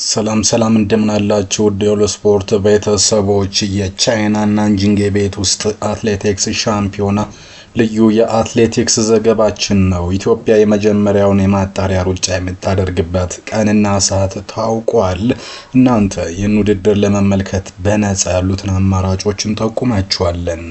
ሰላም እንደምን አላችሁ ዲዮሎ ስፖርት ቤተሰቦች የቻይና ናንጂንግ ቤት ውስጥ አትሌቲክስ ሻምፒዮና ልዩ የአትሌቲክስ ዘገባችን ነው። ኢትዮጵያ የመጀመሪያውን የማጣሪያ ሩጫ የምታደርግበት ቀንና ሰዓት ታውቋል። እናንተ ይህን ውድድር ለመመልከት በነፃ ያሉትን አማራጮችን ጠቁማችኋለን።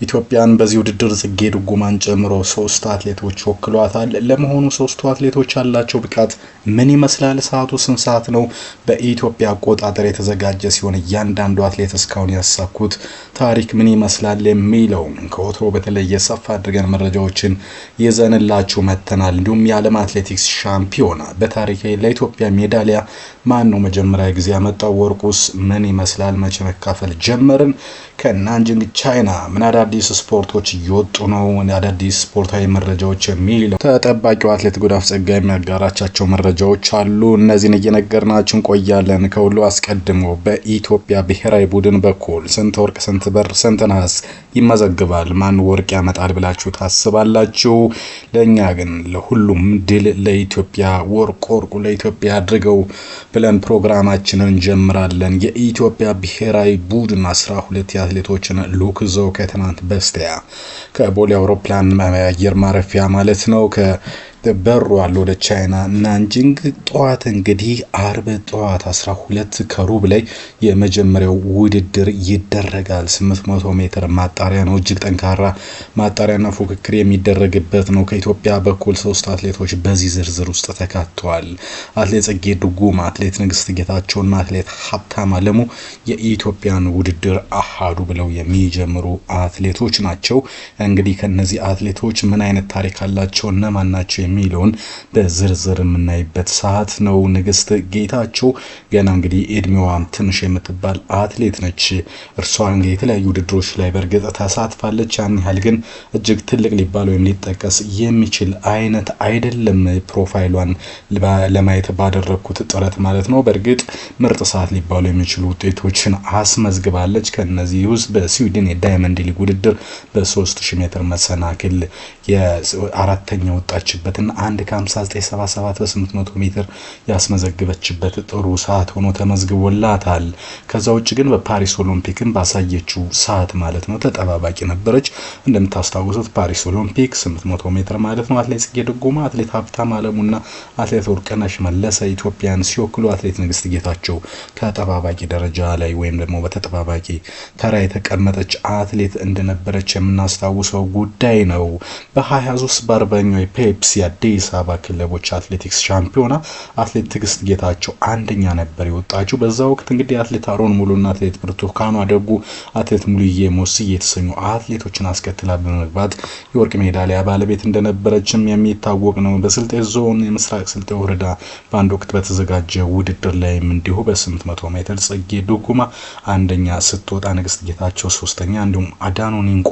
ኢትዮጵያን በዚህ ውድድር ጽጌ ድጉማን ጨምሮ 3 አትሌቶች ወክሏታል። ለመሆኑ 3ቱ አትሌቶች ያላቸው ብቃት ምን ይመስላል? ሰዓቱ ስንት ሰዓት ነው? በኢትዮጵያ አቆጣጠር የተዘጋጀ ሲሆን እያንዳንዱ አትሌት እስካሁን ያሳኩት ታሪክ ምን ይመስላል የሚለው ከወትሮ በተለየ ሰፋ አድርገን መረጃዎችን ይዘንላችሁ መተናል። እንዲሁም የዓለም አትሌቲክስ ሻምፒዮና በታሪክ ለኢትዮጵያ ሜዳሊያ ማን ነው መጀመሪያ ጊዜ ያመጣው? ወርቁስ ምን ይመስላል? መቼ መካፈል ጀመርን? ከናንጂንግ ቻይና ምን አዳዲስ ስፖርቶች እየወጡ ነው? አዳዲስ ስፖርታዊ መረጃዎች የሚለው ተጠባቂው አትሌት ጉዳፍ ጸጋይ የሚያጋራቻቸው መረጃዎች አሉ። እነዚህን እየነገርናችሁ እንቆያለን። ከሁሉ አስቀድሞ በኢትዮጵያ ብሔራዊ ቡድን በኩል ስንት ወርቅ፣ ስንት ብር፣ ስንት ነሐስ ይመዘግባል? ማን ወርቅ ያመጣል ብላችሁ ታስባላችሁ? ለኛ ግን ለሁሉም ድል ለኢትዮጵያ፣ ወርቁ ለኢትዮጵያ አድርገው ብለን ፕሮግራማችንን እንጀምራለን። የኢትዮጵያ ብሔራዊ ቡድን 12 አትሌቶችን ሉክ ይዞ ከትናንት በስቲያ ከቦሌ አውሮፕላን አየር ማረፊያ ማለት ነው በሯል ወደ ቻይና ናንጂንግ። ጠዋት እንግዲህ አርብ ጠዋት 12 ከሩብ ላይ የመጀመሪያው ውድድር ይደረጋል። 800 ሜትር ማጣሪያ ነው። እጅግ ጠንካራ ማጣሪያና ፉክክር የሚደረግበት ነው። ከኢትዮጵያ በኩል 3 አትሌቶች በዚህ ዝርዝር ውስጥ ተካተዋል። አትሌት ጽጌ ድጉማ፣ አትሌት ንግስት ጌታቸውና አትሌት ሀብታም አለሙ የኢትዮጵያን ውድድር አሃዱ ብለው የሚጀምሩ አትሌቶች ናቸው። እንግዲህ ከነዚህ አትሌቶች ምን አይነት ታሪክ አላቸው፣ እነማን ናቸው የሚለውን በዝርዝር የምናይበት ሰዓት ነው። ንግስት ጌታቸው ገና እንግዲህ እድሜዋም ትንሽ የምትባል አትሌት ነች። እርሷ እንግዲህ የተለያዩ ውድድሮች ላይ በእርግጥ ተሳትፋለች። ያን ያህል ግን እጅግ ትልቅ ሊባል ወይም ሊጠቀስ የሚችል አይነት አይደለም። ፕሮፋይሏን ለማየት ባደረኩት ጥረት ማለት ነው። በእርግጥ ምርጥ ሰዓት ሊባሉ የሚችሉ ውጤቶችን አስመዝግባለች። ከነዚህ ውስጥ በስዊድን የዳይመንድ ሊግ ውድድር በ3000 ሜትር መሰናክል የአራተኛ ወጣችበት 1:59.77 በ800 ሜትር ያስመዘግበችበት ጥሩ ሰዓት ሆኖ ተመዝግቦላታል። ከዛ ውጭ ግን በፓሪስ ኦሎምፒክን ባሳየችው ሰዓት ማለት ነው ተጠባባቂ ነበረች። እንደምታስታውሱት ፓሪስ ኦሎምፒክ 800 ሜትር ማለት ነው አትሌት ጽጌ ድጉማ፣ አትሌት ሀብታም አለሙና አትሌት ወርቅነሽ መለሰ ኢትዮጵያን ሲወክሉ፣ አትሌት ንግስት ጌታቸው ተጠባባቂ ደረጃ ላይ ወይም ደግሞ በተጠባባቂ ተራ የተቀመጠች አትሌት እንደነበረች የምናስታውሰው ጉዳይ ነው። በ23 በ40ኛው ፔፕሲ አዲስ አበባ ክለቦች አትሌቲክስ ሻምፒዮና አትሌት ትግስት ጌታቸው አንደኛ ነበር የወጣችው። በዛ ወቅት እንግዲህ አትሌት አሮን ሙሉና አትሌት ብርቱካኗ ደጉ፣ አትሌት ሙሉዬ ሞስዬ የተሰኙ አትሌቶችን አስከትላ በመግባት የወርቅ ሜዳሊያ ባለቤት እንደነበረችም የሚታወቅ ነው። በስልጤ ዞን የምስራቅ ስልጤ ወረዳ በአንድ ወቅት በተዘጋጀ ውድድር ላይም እንዲሁ በ800 ሜትር ጽጌ ድጉማ አንደኛ ስትወጣ፣ ንግስት ጌታቸው ሶስተኛ፣ እንዲሁም አዳኖ ኒንቆ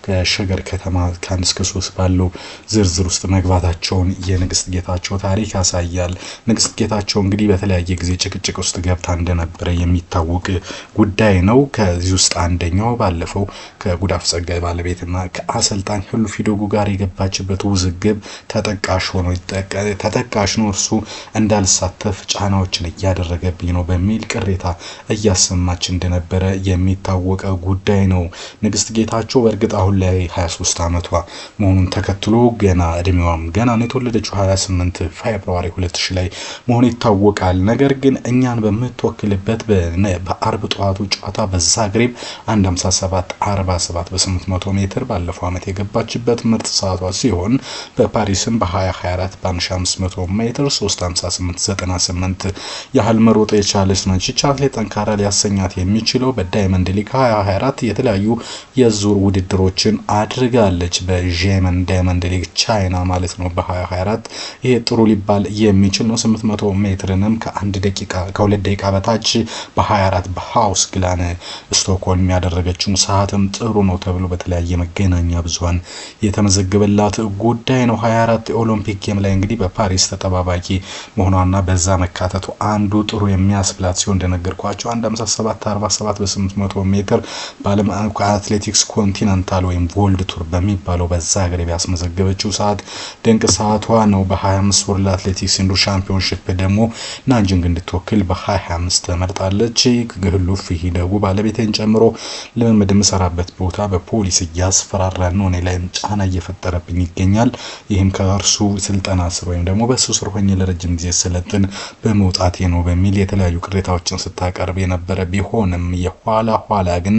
ከሸገር ከተማ ከ1 እስከ 3 ባለው ዝርዝር ውስጥ መግባታቸውን የንግስት ጌታቸው ታሪክ ያሳያል። ንግስት ጌታቸው እንግዲህ በተለያየ ጊዜ ጭቅጭቅ ውስጥ ገብታ እንደነበረ የሚታወቅ ጉዳይ ነው። ከዚህ ውስጥ አንደኛው ባለፈው ከጉዳፍ ጸጋይ ባለቤትና ከአሰልጣኝ ህሉፍ ሂዶጉ ጋር የገባችበት ውዝግብ ተጠቃሽ ነው። እርሱ እንዳልሳተፍ ጫናዎችን እያደረገብኝ ነው በሚል ቅሬታ እያሰማች እንደነበረ የሚታወቅ ጉዳይ ነው። ንግስት ጌታቸው በእርግጥ አሁን ላይ 23 ዓመቷ መሆኑን ተከትሎ ገና እድሜዋም ገና ነው የተወለደችው 28 ፌብሩዋሪ 2000 ላይ መሆኑ ይታወቃል። ነገር ግን እኛን በምትወክልበት በአርብ ጠዋቱ ጨዋታ በዛግሬብ 1:57.47 በ800 ሜትር ባለፈው ዓመት የገባችበት ምርጥ ሰዓቷ ሲሆን በፓሪስም በ2024 በ1500 ሜትር 3:58.98 ያህል መሮጥ የቻለች ነች። አትሌት ጠንካራ ሊያሰኛት የሚችለው በዳይመንድ ሊግ 2024 የተለያዩ የዙር ውድድሮችን አድርጋለች። በጄመን ዳይመንድ ሊግ ቻይና ማለት ነው በ2024 ይሄ ጥሩ ሊባል የሚችል ነው። 800 ሜትርንም ከ2 ደቂቃ በታች በ24 በሃውስ ግላን ስቶክሆልም ያደረገችው ሰዓትም ጥሩ ነው ተብሎ በተለያየ መገናኛ ብዙሃን የተመዘገበላት ጉዳይ ነው። 24 ኦሎምፒክ ጌም ላይ እንግዲህ በፓሪስ ተጠባባቂ መሆኗና በዛ መካተቱ አንዱ ጥሩ የሚያስብላት ሲሆን እንደነገርኳቸው 1:57.47 በ800 ሜትር በዓለም አትሌቲክስ ኮንቲኔንታል ወይም ወርልድ ቱር በሚባለው በዛግሬብ ያስመዘገበችው ሰዓት ድንቅ ሰዓቷ ነው። በ25 ወርልድ አትሌቲክስ ኢንዶር ሻምፒዮንሺፕ ደግሞ ናንጂንግ እንድትወክል በ2025 ተመርጣለች። ግህሉፍ ሂደጉ ባለቤቴን ጨምሮ ልምምድ የምሰራበት ቦታ በፖሊስ እያስፈራራን ነው፣ እኔ ላይም ጫና እየፈጠረብኝ ይገኛል። ይህም ከእርሱ ስልጠና ስር ወይም ደግሞ በሱ ስር ሆኜ ለረጅም ጊዜ ስለጥን በመውጣቴ ነው በሚል የተለያዩ ቅሬታዎችን ስታቀርብ የነበረ ቢሆንም የኋላ ግን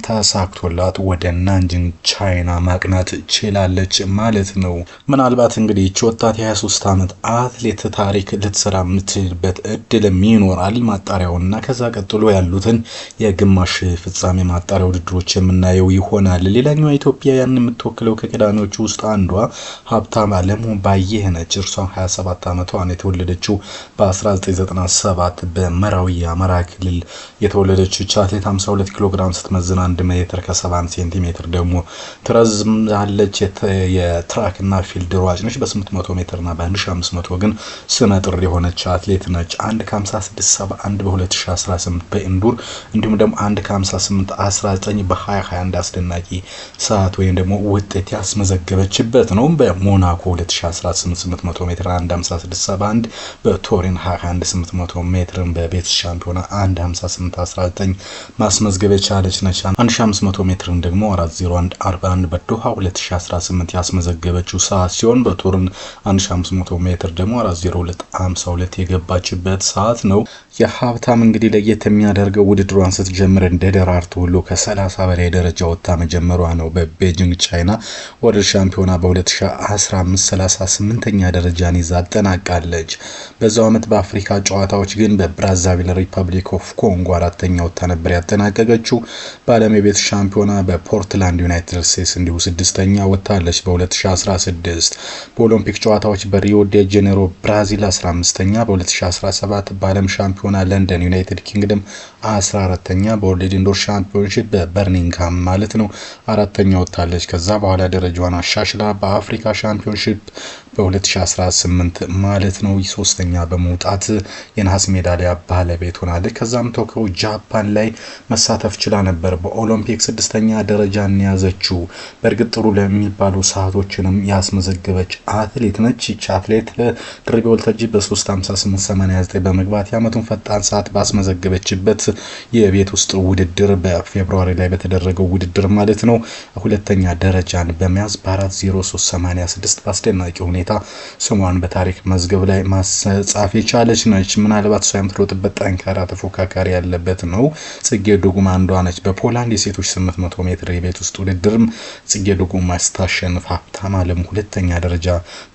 ተሳክቶላት ወደ ናንጂንግ ቻይና ማቅናት ችላለች ማለት ነው። ምናልባት እንግዲህ ወጣት የ23 ዓመት አትሌት ታሪክ ልትሰራ የምትችልበት እድልም ይኖራል። ማጣሪያውና ከዛ ቀጥሎ ያሉትን የግማሽ ፍጻሜ ማጣሪያ ውድድሮች የምናየው ይሆናል። ሌላኛዋ ኢትዮጵያውያን የምትወክለው ከቀዳሚዎቹ ውስጥ አንዷ ሀብታም አለሙ ባየህ ነች። እርሷ 27 ዓመቷ ነው። የተወለደችው በ1997 በመራዊ አማራ ክልል የተወለደችው አትሌት 52 ኪሎ ግራም ስትመዝን 1 ሜትር ከ70 ሴንቲሜትር ደግሞ ትረዝማለች። የትራክና ፊልድ ሯጭ ነች። በ800 ሜትርና በ1500 ግን ስመጥር የሆነች አትሌት ነች። 1:56.71 በ2018 በኢንዱር እንዲሁም ደግሞ 1:58.19 በ2021 አስደናቂ ሰዓት ወይም ደግሞ ውጤት ያስመዘገበችበት ነው። በሞናኮ 2018 800 ሜትር 1:56.71 በቶሪን 21 ሜትርን በቤት ሻምፒዮና 1:58.19 ማስመዝገብ የቻለች ነች። 1500 ሜትርን ደግሞ 4:01.41 በዶሃ 2018 ያስመዘገበችው ሰዓት ሲሆን በቶርን 1500 ሜትር ደግሞ 4:02.52 የገባችበት ሰዓት ነው። የሀብታም እንግዲህ ለየት የሚያደርገው ውድድሯን ስትጀምር እንደ ደራርቱ ሁሉ ከ30 በላይ ደረጃ ወጣ መጀመሯ ነው። በቤጂንግ ቻይና ወርልድ ሻምፒዮና በ2015 38ኛ ደረጃን ይዛ አጠናቃለች። በዛው ዓመት በአፍሪካ ጨዋታዎች ግን በብራዛቪል ሪፐብሊክ ኦፍ ኮንጎ 4ኛ ወጣ ነበር ያጠናቀቀችው። በዓለም የቤት ሻምፒዮና በፖርትላንድ ዩናይትድ ስቴትስ እንዲሁ 6ኛ ወጣለች። በ2016 በኦሎምፒክ ጨዋታዎች በሪዮ ዴ ጄኔሮ ብራዚል 15ኛ፣ በ2017 በዓለም ሻምፒዮና ለንደን ዩናይትድ ኪንግደም 14ኛ፣ በወርልድ ኢንዶር ሻምፒዮንሺፕ በበርሚንግሃም ማለት ነው 4ኛ ወጣለች። ከዛ በኋላ ደረጃዋን አሻሽላ በአፍሪካ ሻምፒዮንሺፕ በ2018 ማለት ነው 3ኛ በመውጣት የነሐስ ሜዳሊያ ባለቤት ሆናለች። ከዛም ቶኪዮ ጃፓን ላይ መሳተፍ ችላ ነበር። በኦሎምፒክ 6ኛ ደረጃን ያዘችው። በእርግጥ ጥሩ ለሚባሉ ሰዓቶችንም ያስመዘገበች አትሌት ነች። ይህች አትሌት ድርቤ ወልተጂ በ3:58.89 በመግባት የዓመቱን ፈጣን ሰዓት ባስመዘገበችበት የቤት ውስጥ ውድድር በፌብሩዋሪ ላይ በተደረገው ውድድር ማለት ነው 2ኛ ደረጃን በመያዝ በ4:03.86 በአስደናቂ ሁኔታ ስሟን በታሪክ መዝገብ ላይ ማስጻፍ የቻለች ነች። ምናልባት እሷ የምትሮጥበት ጠንካራ ተፎካካሪ ያለበት ነው። ጽጌ ዱጉማ አንዷ ነች። በፖላንድ የሴቶች 800 ሜትር የቤት ውስጥ ውድድርም ጽጌ ዱጉማ ስታሸንፍ ሀብታም አለሙ 2ኛ ደረጃ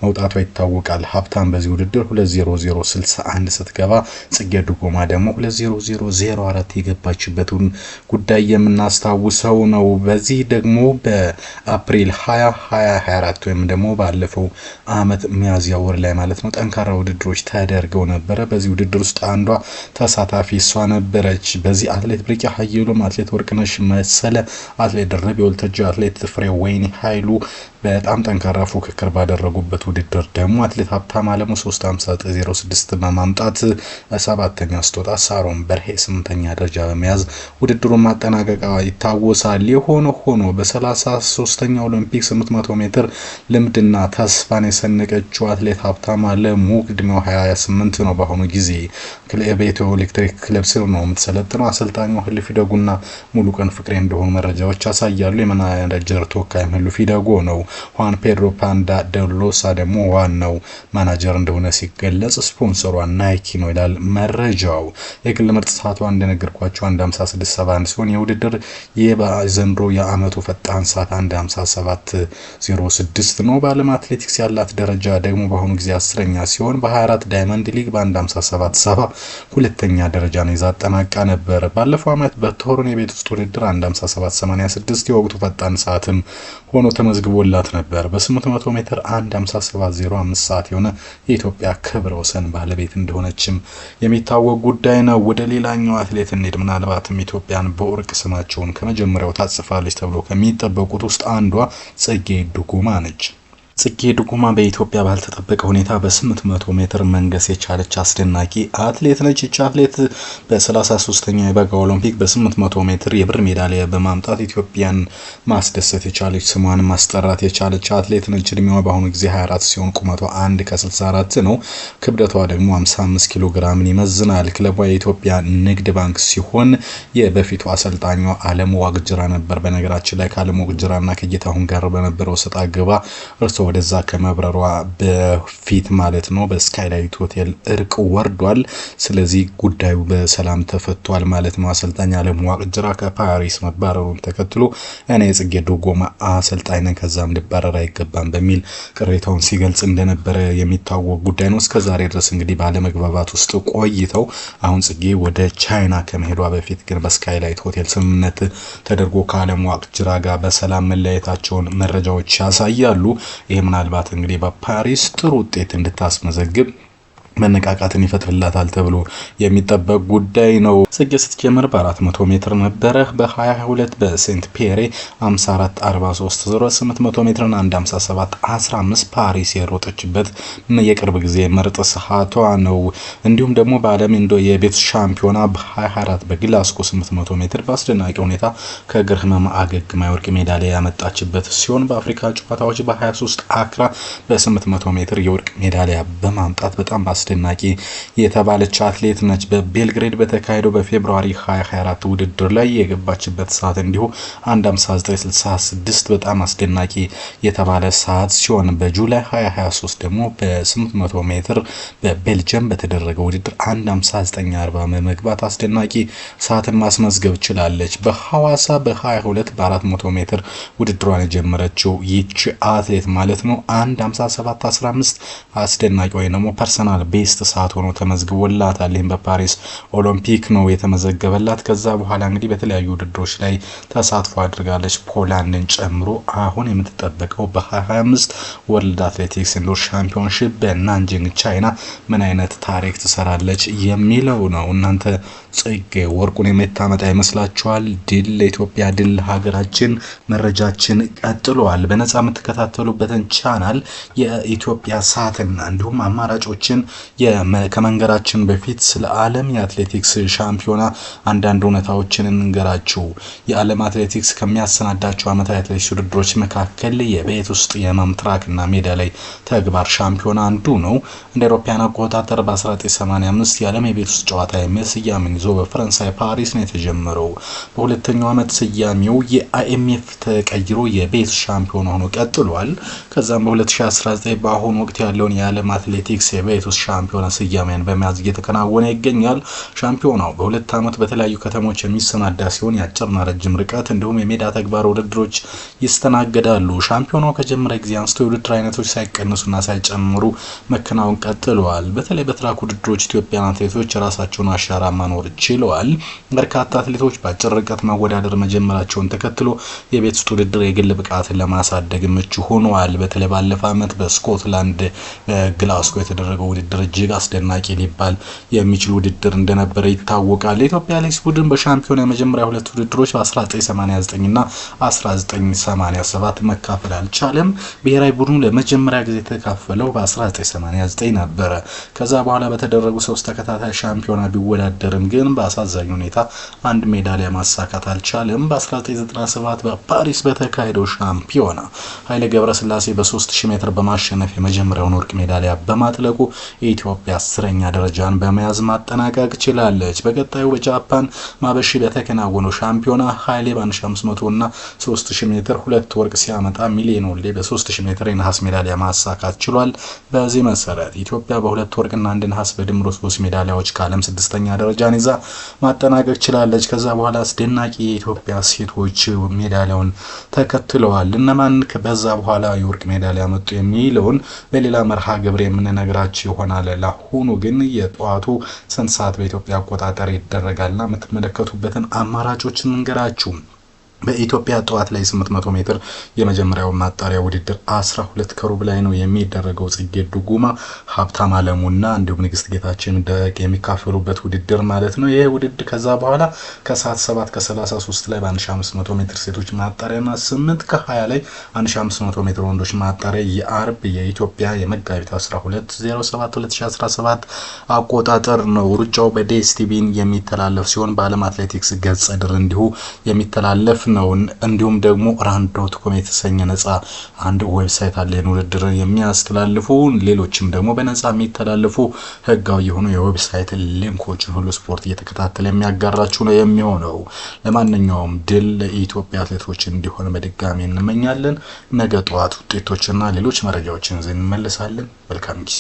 መውጣቷ ይታወቃል። ሀብታም በዚህ ውድድር 2:00.61 ስትገባ ጽጌ ዱጉማ ደግሞ 2:00.04 የገባችበትን ጉዳይ የምናስታውሰው ነው። በዚህ ደግሞ በአፕሪል 2024 ወይም ደግሞ ባለፈው አመት ሚያዝያ ወር ላይ ማለት ነው ጠንካራ ውድድሮች ተደርገው ነበረ። በዚህ ውድድር ውስጥ አንዷ ተሳታፊ እሷ ነበረች። በዚህ አትሌት ብርቄ ሀየሎም፣ አትሌት ወርቅነሽ መሰለ፣ አትሌት ድርቤ ወልተጂ፣ አትሌት ፍሬ ወይኒ ኃይሉ በጣም ጠንካራ ፉክክር ባደረጉበት ውድድር ደግሞ አትሌት ሀብታም አለሙ 3:59.06 በማምጣት 7ኛ ስትወጣ ሳሮን በርሄ 8ኛ ደረጃ በመያዝ ውድድሩን ማጠናቀቃ ይታወሳል። ሆኖ በ33ኛ ኦሎምፒክ 800 ሜትር ልምድና ተስፋን የሰነቀችው አትሌት ሀብታም አለሙ እድሜው 28 ነው። በአሁኑ ጊዜ በኢትዮ ኤሌክትሪክ ክለብ ስር ነው የምትሰለጥነው። አሰልጣኙ ህልፊ ደጉና ሙሉቀን ፍቅሬ እንደሆኑ መረጃዎች ያሳያሉ። የማናጀር ተወካይ ህልፊ ደጉ ነው። ሁዋን ፔድሮ ፓንዳ ደሎሳ ደግሞ ዋናው ማናጀር እንደሆነ ሲገለጽ ስፖንሰሯ ናይኪ ነው ይላል መረጃው። የግል ምርጥ ሰዓቷ እንደነገርኳቸው 1:56.71 ሲሆን የውድድር የዘንድሮ የአመቱ ፈጣን ሰዓት 1:57.06 ነው። በዓለም አትሌቲክስ ያላት ደረጃ ደግሞ በአሁኑ ጊዜ 10ኛ ሲሆን በ24 ዳይመንድ ሊግ በ1:57.70 2ኛ ደረጃን ይዛ አጠናቃ ነበር። ባለፈው አመት በቶርን የቤት ውስጥ ውድድር 1:57.86 የወቅቱ ፈጣን ሰዓትም ሆኖ ተመዝግቦላት ነበር። በ800 ሜትር 1:57.05 ሰዓት የሆነ የኢትዮጵያ ክብረ ወሰን ባለቤት እንደሆነችም የሚታወቅ ጉዳይ ነው። ወደ ሌላኛው አትሌት እንሂድ። ምናልባትም ኢትዮጵያን በወርቅ ስማቸውን ከመጀመሪያው ታጽፋለች ተብሎ ከሚጠበቁት ውስጥ አንዷ ጽጌ ዱጉማ ነች። ጽጌ ድጉማ በኢትዮጵያ ባልተጠበቀ ሁኔታ በ800 ሜትር መንገስ የቻለች አስደናቂ አትሌት ነች። ይህች አትሌት በ33ኛው የበጋ ኦሎምፒክ በ800 ሜትር የብር ሜዳሊያ በማምጣት ኢትዮጵያን ማስደሰት የቻለች ስሟን ማስጠራት የቻለች አትሌት ነች። እድሜዋ በአሁኑ ጊዜ 24 ሲሆን ቁመቷ 1 ከ64 ነው። ክብደቷ ደግሞ 55 ኪሎ ግራምን ይመዝናል። ክለቧ የኢትዮጵያ ንግድ ባንክ ሲሆን የበፊቱ አሰልጣኟ አለሙ ዋቅጅራ ነበር። በነገራችን ላይ ከአለሙ ዋቅጅራና ከጌታሁን ጋር በነበረው ሰጣ ገባ እርሶ ወደዛ ከመብረሯ በፊት ማለት ነው በስካይላይት ሆቴል እርቅ ወርዷል። ስለዚህ ጉዳዩ በሰላም ተፈቷል ማለት ነው። አሰልጣኝ አለሙ ዋቅጅራ ከፓሪስ መባረሩን ተከትሎ እኔ ጽጌ ድጉማ አሰልጣኝ ነኝ ከዛም ልባረር አይገባም በሚል ቅሬታውን ሲገልጽ እንደነበረ የሚታወቅ ጉዳይ ነው። እስከዛሬ ድረስ እንግዲህ ባለመግባባት ውስጥ ቆይተው አሁን ጽጌ ወደ ቻይና ከመሄዷ በፊት ግን በስካይላይት ሆቴል ስምምነት ተደርጎ ከአለሙ ዋቅጅራ ጋር በሰላም መለያየታቸውን መረጃዎች ያሳያሉ። ይሄ ምናልባት እንግዲህ በፓሪስ ጥሩ ውጤት እንድታስመዘግብ መነቃቃትን ይፈጥርላታል ተብሎ የሚጠበቅ ጉዳይ ነው። ጽጌ ስትጀምር በ400 ሜትር ነበረ። በ22 በሴንት ፒየሬ 54:43 800 ሜትርን 1:57:15 ፓሪስ የሮጠችበት የቅርብ ጊዜ ምርጥ ሰዓቷ ነው። እንዲሁም ደግሞ በዓለም የቤት ሻምፒዮና በ24 በግላስኮ 800 ሜትር በአስደናቂ ሁኔታ ከእግር ህመም አገግማ የወርቅ ሜዳሊያ ያመጣችበት ሲሆን በአፍሪካ ጨዋታዎች በ23 አክራ በ800 ሜትር የወርቅ ሜዳሊያ በማምጣት በጣም አስደናቂ የተባለች አትሌት ነች። በቤልግሬድ በተካሄደው በፌብሩዋሪ 2024 ውድድር ላይ የገባችበት ሰዓት እንዲሁ 1:59:66 በጣም አስደናቂ የተባለ ሰዓት ሲሆን በጁላይ 2023 ደግሞ በ800 ሜትር በቤልጅየም በተደረገው ውድድር 1:59:40 በመግባት አስደናቂ ሰዓትን ማስመዝገብ ችላለች። በሐዋሳ በ22 በ400 ሜትር ውድድሯን የጀመረችው ይህች አትሌት ማለት ነው 1:57:15 አስደናቂ ወይ ደግሞ ፐርሰናል ቤስት ሰዓት ሆኖ ተመዝግቦላታል። ይህም በፓሪስ ኦሎምፒክ ነው የተመዘገበላት። ከዛ በኋላ እንግዲህ በተለያዩ ውድድሮች ላይ ተሳትፎ አድርጋለች ፖላንድን ጨምሮ። አሁን የምትጠበቀው በ2025 ወርልድ አትሌቲክስ ኢንዶር ሻምፒዮንሺፕ በናንጂንግ ቻይና ምን አይነት ታሪክ ትሰራለች የሚለው ነው። እናንተ ጽጌ ወርቁን የምታመጣ ይመስላችኋል? ድል ለኢትዮጵያ፣ ድል ሀገራችን። መረጃችን ቀጥሏል። በነጻ የምትከታተሉበትን ቻናል የኢትዮጵያ ሰዓትና እንዲሁም አማራጮችን ከመንገራችን በፊት ስለ ዓለም የአትሌቲክስ ሻምፒዮና አንዳንድ እውነታዎችን እንገራችሁ። የዓለም አትሌቲክስ ከሚያሰናዳቸው ዓመታዊ አትሌቲክስ ውድድሮች መካከል የቤት ውስጥ የመምትራክና ሜዳ ላይ ተግባር ሻምፒዮና አንዱ ነው። እንደ አውሮፓውያን አቆጣጠር በ1985 የዓለም የቤት ውስጥ ጨዋታ የሚል ስያሜን ይዞ በፈረንሳይ ፓሪስ ነው የተጀመረው። በሁለተኛው ዓመት ስያሜው የአይኤምኤፍ ተቀይሮ የቤት ሻምፒዮና ሆኖ ቀጥሏል። ከዛም በ2019 በአሁኑ ወቅት ያለውን የዓለም አትሌቲክስ የቤት ውስጥ ሻምፒዮና ስያሜን በመያዝ እየተከናወነ ይገኛል። ሻምፒዮናው በሁለት ዓመት በተለያዩ ከተሞች የሚሰናዳ ሲሆን የአጭርና ረጅም ርቀት እንዲሁም የሜዳ ተግባር ውድድሮች ይስተናገዳሉ። ሻምፒዮናው ከጀመረ ጊዜ አንስቶ የውድድር አይነቶች ሳይቀንሱና ሳይጨምሩ መከናወን ቀጥለዋል። በተለይ በትራክ ውድድሮች ኢትዮጵያን አትሌቶች የራሳቸውን አሻራ ማኖር ችለዋል። በርካታ አትሌቶች በአጭር ርቀት መወዳደር መጀመራቸውን ተከትሎ የቤት ውስጥ ውድድር የግል ብቃትን ለማሳደግ ምቹ ሆኗል። በተለይ ባለፈው ዓመት በስኮትላንድ ግላስጎ የተደረገው ውድድር እጅግ አስደናቂ ሊባል የሚችል ውድድር እንደነበረ ይታወቃል። የኢትዮጵያ አትሌቲክስ ቡድን በሻምፒዮና የመጀመሪያ ሁለት ውድድሮች በ1989 እና 1987 መካፈል አልቻለም። ብሔራዊ ቡድኑ ለመጀመሪያ ጊዜ የተካፈለው በ1989 ነበረ። ከዛ በኋላ በተደረጉ 3 ተከታታይ ሻምፒዮና ቢወዳደርም ግን በአሳዛኝ ሁኔታ አንድ ሜዳሊያ ማሳካት አልቻለም። በ1997 በፓሪስ በተካሄደው ሻምፒዮና ኃይሌ ገብረስላሴ በ3000 ሜትር በማሸነፍ የመጀመሪያውን ወርቅ ሜዳሊያ በማጥለቁ የኢትዮጵያ 10ኛ ደረጃን በመያዝ ማጠናቀቅ ችላለች። በቀጣዩ በጃፓን ማበሺ በተከናወነው ሻምፒዮና ኃይሌ በ1500 እና 3000 ሜትር 2 ወርቅ ሲያመጣ ሚሊዮን ወልዴ በ3000 ሜትር የነሐስ ሜዳሊያ ማሳካት ችሏል። በዚህ መሰረት ኢትዮጵያ በ2 ወርቅና 1 ነሐስ በድምሩ 3 ሜዳሊያዎች ከዓለም 6ኛ ደረጃን ይዛ ማጠናቀቅ ችላለች። ከዛ በኋላ አስደናቂ የኢትዮጵያ ሴቶች ሜዳሊያውን ተከትለዋል። እነማን ከበዛ በኋላ የወርቅ ሜዳሊያ መጡ የሚለውን በሌላ መርሃ ግብር የምንነግራችሁ ይሆናል። ለአሁኑ ግን የጠዋቱ ስንት ሰዓት በኢትዮጵያ አቆጣጠር ይደረጋልና የምትመለከቱበትን አማራጮችን እንገራችሁ። በኢትዮጵያ ጠዋት ላይ 800 ሜትር የመጀመሪያው ማጣሪያ ውድድር 12 ከሩብ ላይ ነው የሚደረገው። ጽጌ ዱጉማ፣ ሀብታም አለሙና እንዲሁም ንግስት ጌታችን ደቅ የሚካፈሉበት ውድድር ማለት ነው። ይሄ ውድድር ከዛ በኋላ ከሰዓት 7 ከ33 ላይ በ1500 ሜትር ሴቶች ማጣሪያና 8 ከ20 ላይ 1500 ሜትር ወንዶች ማጣሪያ የአርብ የኢትዮጵያ የመጋቢት 12 07 2017 አቆጣጠር ነው። ሩጫው በዲኤስቲቪ የሚተላለፍ ሲሆን በዓለም አትሌቲክስ ገጽ ድር እንዲሁ የሚተላለፍ ነው። እንዲሁም ደግሞ run.com የተሰኘ ነፃ አንድ ዌብሳይት አለ ውድድር የሚያስተላልፉ ሌሎችም ደግሞ በነፃ የሚተላለፉ ህጋዊ የሆኑ የዌብሳይት ሊንኮችን ሁሉ ስፖርት እየተከታተለ የሚያጋራችሁ ነው የሚሆነው። ለማንኛውም ድል ለኢትዮጵያ አትሌቶች እንዲሆን በድጋሚ እንመኛለን። ነገ ጠዋት ውጤቶችና ሌሎች መረጃዎችን ይዘን እንመለሳለን። መልካም ጊዜ